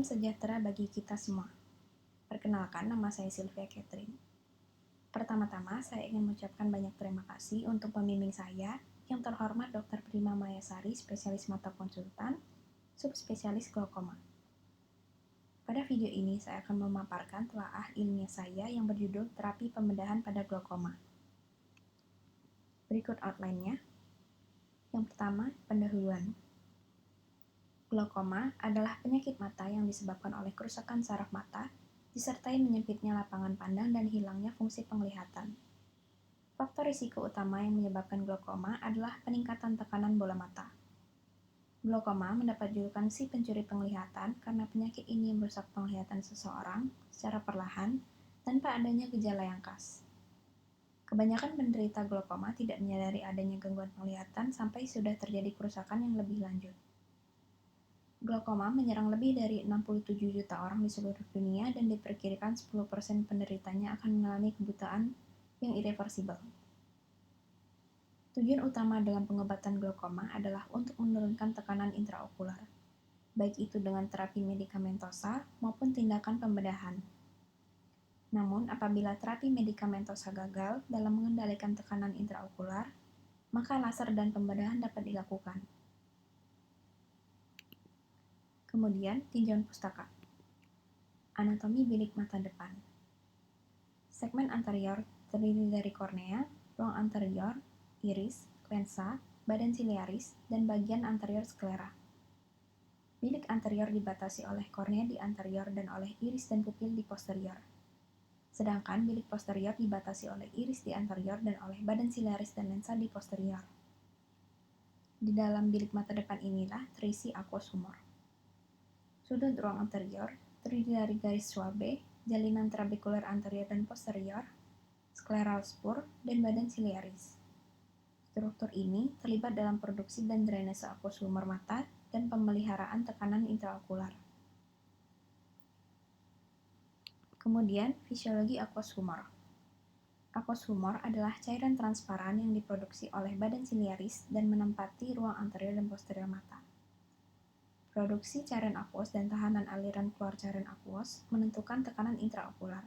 sejahtera bagi kita semua. Perkenalkan, nama saya Sylvia Catherine. Pertama-tama, saya ingin mengucapkan banyak terima kasih untuk pembimbing saya, yang terhormat Dr. Prima Mayasari, spesialis mata konsultan, subspesialis glaukoma. Pada video ini, saya akan memaparkan telaah ilmiah saya yang berjudul Terapi Pembedahan pada Glaukoma. Berikut outline-nya. Yang pertama, pendahuluan. Glaukoma adalah penyakit mata yang disebabkan oleh kerusakan saraf mata, disertai menyempitnya lapangan pandang dan hilangnya fungsi penglihatan. Faktor risiko utama yang menyebabkan glaukoma adalah peningkatan tekanan bola mata. Glaukoma mendapat julukan si pencuri penglihatan karena penyakit ini merusak penglihatan seseorang secara perlahan tanpa adanya gejala yang khas. Kebanyakan penderita glaukoma tidak menyadari adanya gangguan penglihatan sampai sudah terjadi kerusakan yang lebih lanjut. Glaukoma menyerang lebih dari 67 juta orang di seluruh dunia dan diperkirakan 10% penderitanya akan mengalami kebutaan yang irreversibel. Tujuan utama dalam pengobatan glaukoma adalah untuk menurunkan tekanan intraokular, baik itu dengan terapi medikamentosa maupun tindakan pembedahan. Namun, apabila terapi medikamentosa gagal dalam mengendalikan tekanan intraokular, maka laser dan pembedahan dapat dilakukan. Kemudian, tinjauan pustaka. Anatomi bilik mata depan. Segmen anterior terdiri dari kornea, ruang anterior, iris, lensa, badan siliaris, dan bagian anterior sklera. Bilik anterior dibatasi oleh kornea di anterior dan oleh iris dan pupil di posterior. Sedangkan bilik posterior dibatasi oleh iris di anterior dan oleh badan siliaris dan lensa di posterior. Di dalam bilik mata depan inilah terisi aqueous humor. Sudut ruang anterior terdiri dari garis Schwabe, jalinan trabekular anterior dan posterior, skleral spur, dan badan siliaris. Struktur ini terlibat dalam produksi dan drainase aqueous humor mata dan pemeliharaan tekanan intraokular. Kemudian, fisiologi aqueous humor. Aqueous humor adalah cairan transparan yang diproduksi oleh badan siliaris dan menempati ruang anterior dan posterior mata. Produksi cairan aqueous dan tahanan aliran keluar cairan aqueous menentukan tekanan intraokular.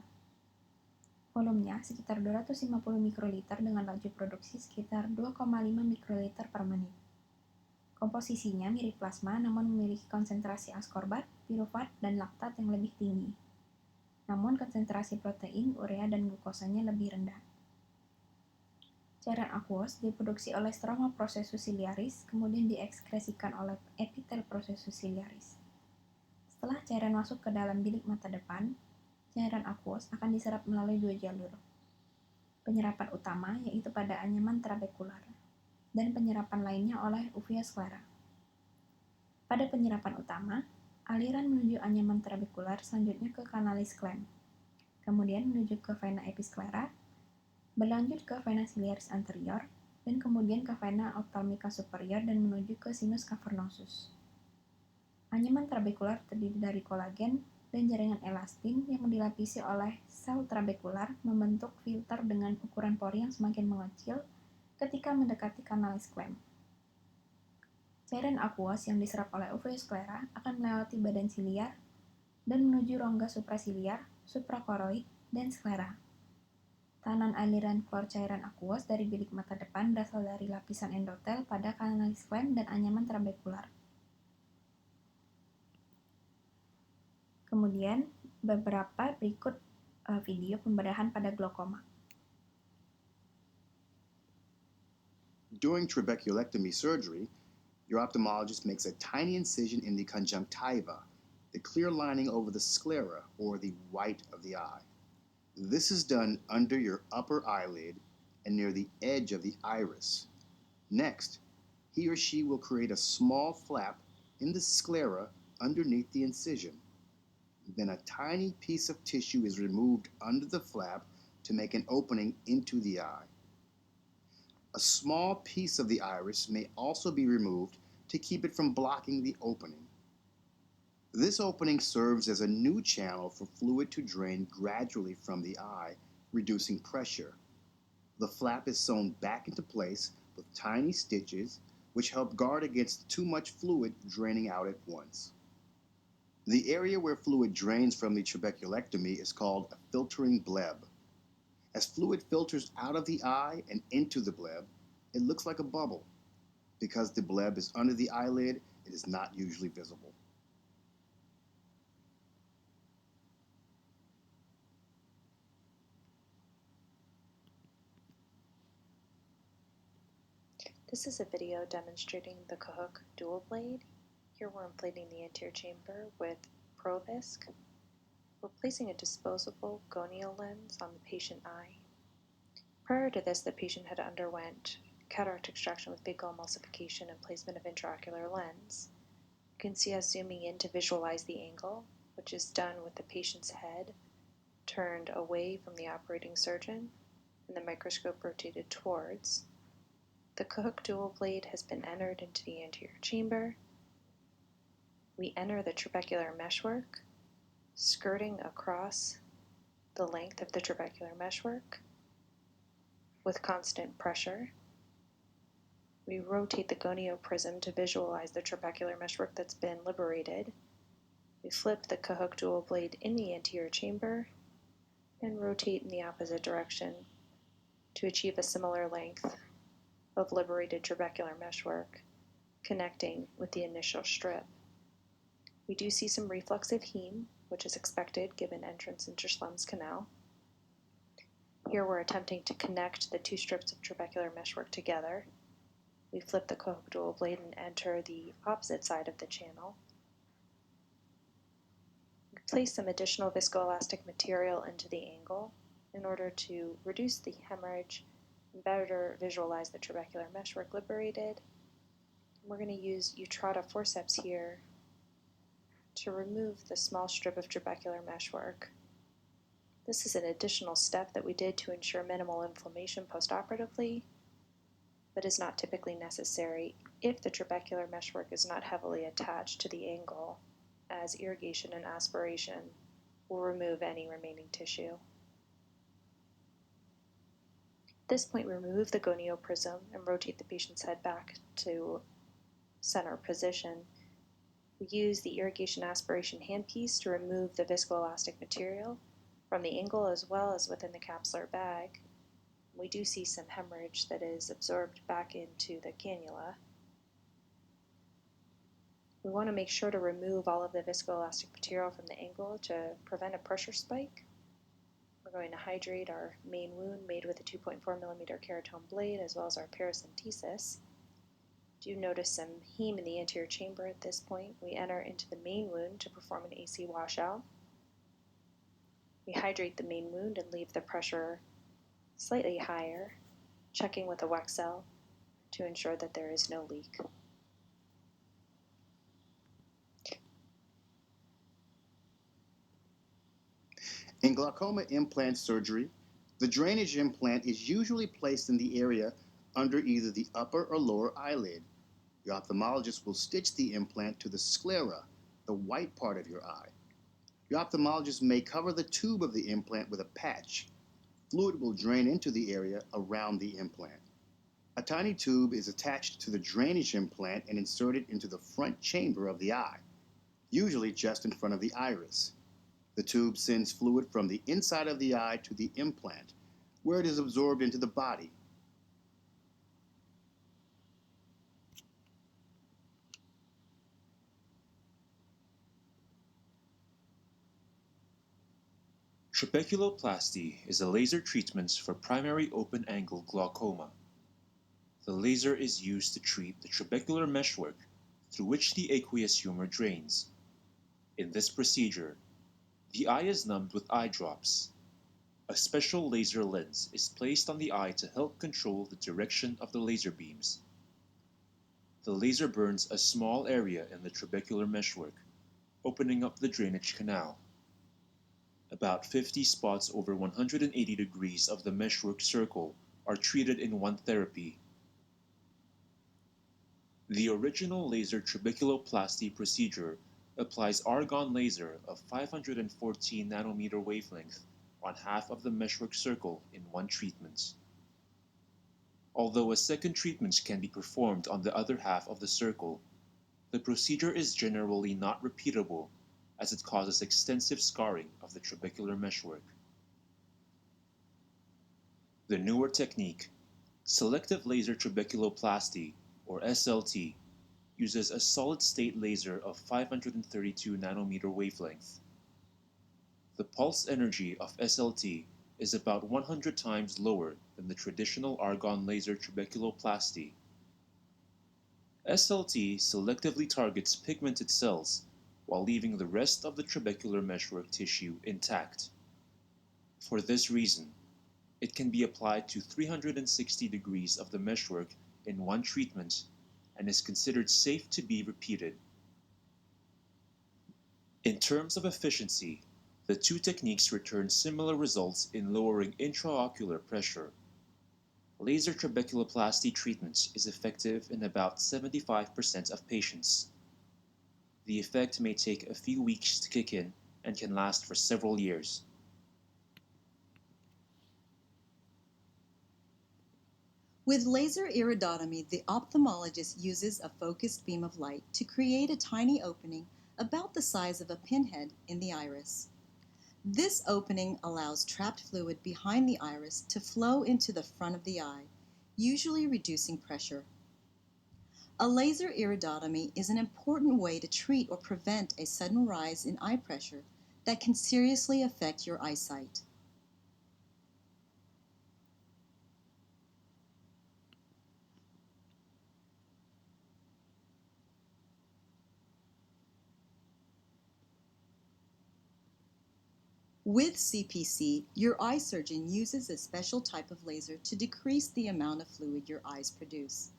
Volumenya sekitar 250 mikroliter dengan laju produksi sekitar 2,5 mikroliter per menit. Komposisinya mirip plasma namun memiliki konsentrasi askorbat, pirufat, dan laktat yang lebih tinggi. Namun konsentrasi protein, urea, dan glukosanya lebih rendah. Cairan aqueous diproduksi oleh stroma processus ciliaris, kemudian diekskresikan oleh epitel processus ciliaris. Setelah cairan masuk ke dalam bilik mata depan, cairan aqueous akan diserap melalui dua jalur. Penyerapan utama yaitu pada anyaman trabekular, dan penyerapan lainnya oleh uvea sklera. Pada penyerapan utama, aliran menuju anyaman trabekular selanjutnya ke kanalis clamp, kemudian menuju ke vena episklera, berlanjut ke vena siliaris anterior, dan kemudian ke vena ophthalmica superior dan menuju ke sinus cavernosus. Anyaman trabekular terdiri dari kolagen dan jaringan elastin yang dilapisi oleh sel trabekular membentuk filter dengan ukuran pori yang semakin mengecil ketika mendekati kanalis clamp. Cairan aqueous yang diserap oleh uvea sklera akan melewati badan siliar dan menuju rongga suprasiliar, suprakoroid, dan sklera. Tahanan aliran keluar cairan aqueous dari bilik mata depan berasal dari lapisan endotel pada kanalis clamp dan anyaman trabekular. Kemudian, beberapa berikut video pembedahan pada glaukoma. During trabeculectomy surgery, your ophthalmologist makes a tiny incision in the conjunctiva, the clear lining over the sclera, or the white of the eye. This is done under your upper eyelid and near the edge of the iris. Next, he or she will create a small flap in the sclera underneath the incision. Then a tiny piece of tissue is removed under the flap to make an opening into the eye. A small piece of the iris may also be removed to keep it from blocking the opening. This opening serves as a new channel for fluid to drain gradually from the eye, reducing pressure. The flap is sewn back into place with tiny stitches, which help guard against too much fluid draining out at once. The area where fluid drains from the trabeculectomy is called a filtering bleb. As fluid filters out of the eye and into the bleb, it looks like a bubble. Because the bleb is under the eyelid, it is not usually visible. This is a video demonstrating the Cahook dual blade. Here we're inflating the anterior chamber with Provisc. We're placing a disposable gonial lens on the patient eye. Prior to this, the patient had underwent cataract extraction with phaco emulsification and placement of intraocular lens. You can see us zooming in to visualize the angle, which is done with the patient's head turned away from the operating surgeon and the microscope rotated towards. The Cahook dual blade has been entered into the anterior chamber. We enter the trabecular meshwork, skirting across the length of the trabecular meshwork with constant pressure. We rotate the gonioprism to visualize the trabecular meshwork that's been liberated. We flip the Cahook dual blade in the anterior chamber and rotate in the opposite direction to achieve a similar length of liberated trabecular meshwork connecting with the initial strip. We do see some reflexive heme, which is expected given entrance into Schlemm's canal. Here we're attempting to connect the two strips of trabecular meshwork together. We flip the Cahook dual blade and enter the opposite side of the channel. We place some additional viscoelastic material into the angle in order to reduce the hemorrhage and better visualize the trabecular meshwork liberated. We're going to use Utrata forceps here to remove the small strip of trabecular meshwork. This is an additional step that we did to ensure minimal inflammation postoperatively, but is not typically necessary if the trabecular meshwork is not heavily attached to the angle, as irrigation and aspiration will remove any remaining tissue. At this point, we remove the gonioprism and rotate the patient's head back to center position. We use the irrigation aspiration handpiece to remove the viscoelastic material from the angle as well as within the capsular bag. We do see some hemorrhage that is absorbed back into the cannula. We want to make sure to remove all of the viscoelastic material from the angle to prevent a pressure spike. We're going to hydrate our main wound made with a 2.4 millimeter keratome blade as well as our paracentesis. Do notice some heme in the anterior chamber at this point. We enter into the main wound to perform an AC washout. We hydrate the main wound and leave the pressure slightly higher, checking with a Wexel to ensure that there is no leak. In glaucoma implant surgery, the drainage implant is usually placed in the area under either the upper or lower eyelid. The ophthalmologist will stitch the implant to the sclera, the white part of your eye. The ophthalmologist may cover the tube of the implant with a patch. Fluid will drain into the area around the implant. A tiny tube is attached to the drainage implant and inserted into the front chamber of the eye, usually just in front of the iris. The tube sends fluid from the inside of the eye to the implant, where it is absorbed into the body. Trabeculoplasty is a laser treatment for primary open-angle glaucoma. The laser is used to treat the trabecular meshwork through which the aqueous humor drains. In this procedure, the eye is numbed with eye drops. A special laser lens is placed on the eye to help control the direction of the laser beams. The laser burns a small area in the trabecular meshwork, opening up the drainage canal. About 50 spots over 180 degrees of the meshwork circle are treated in one therapy. The original laser trabeculoplasty procedure applies argon laser of 514 nanometer wavelength on half of the meshwork circle in one treatment. Although a second treatment can be performed on the other half of the circle, the procedure is generally not repeatable as it causes extensive scarring of the trabecular meshwork. The newer technique, selective laser trabeculoplasty, or SLT, uses a solid-state laser of 532 nanometer wavelength. The pulse energy of SLT is about 100 times lower than the traditional argon laser trabeculoplasty. SLT selectively targets pigmented cells while leaving the rest of the trabecular meshwork tissue intact. For this reason, it can be applied to 360 degrees of the meshwork in one treatment and is considered safe to be repeated. In terms of efficiency, the two techniques return similar results in lowering intraocular pressure. Laser trabeculoplasty treatment is effective in about 75% of patients. The effect may take a few weeks to kick in and can last for several years. With laser iridotomy, the ophthalmologist uses a focused beam of light to create a tiny opening about the size of a pinhead in the iris. This opening allows trapped fluid behind the iris to flow into the front of the eye, usually reducing pressure. A laser iridotomy is an important way to treat or prevent a sudden rise in eye pressure that can seriously affect your eyesight. With CPC, your eye surgeon uses a special type of laser to decrease the amount of fluid your eyes produce.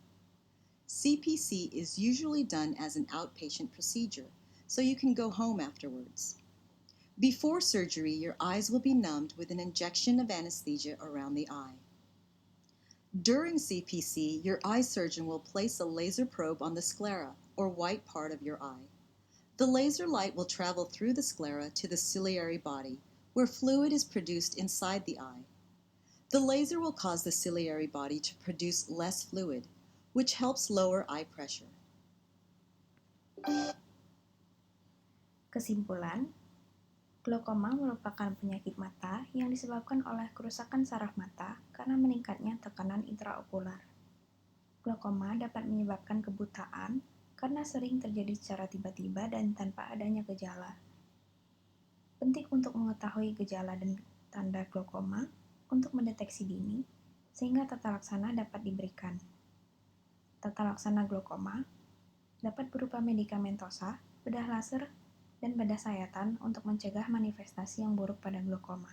CPC is usually done as an outpatient procedure, so you can go home afterwards. Before surgery, your eyes will be numbed with an injection of anesthesia around the eye. During CPC, your eye surgeon will place a laser probe on the sclera, or white part of your eye. The laser light will travel through the sclera to the ciliary body, where fluid is produced inside the eye. The laser will cause the ciliary body to produce less fluid, which helps lower eye pressure. Kesimpulan, glaukoma merupakan penyakit mata yang disebabkan oleh kerusakan saraf mata karena meningkatnya tekanan intraokular. Glaukoma dapat menyebabkan kebutaan karena sering terjadi secara tiba-tiba dan tanpa adanya gejala. Penting untuk mengetahui gejala dan tanda glaukoma untuk mendeteksi dini, sehingga tata laksana dapat diberikan. Tata laksana glaukoma dapat berupa medikamentosa, bedah laser, dan bedah sayatan untuk mencegah manifestasi yang buruk pada glaukoma.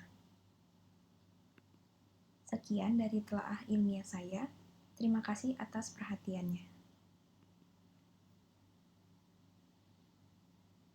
Sekian dari telaah ilmiah saya. Terima kasih atas perhatiannya.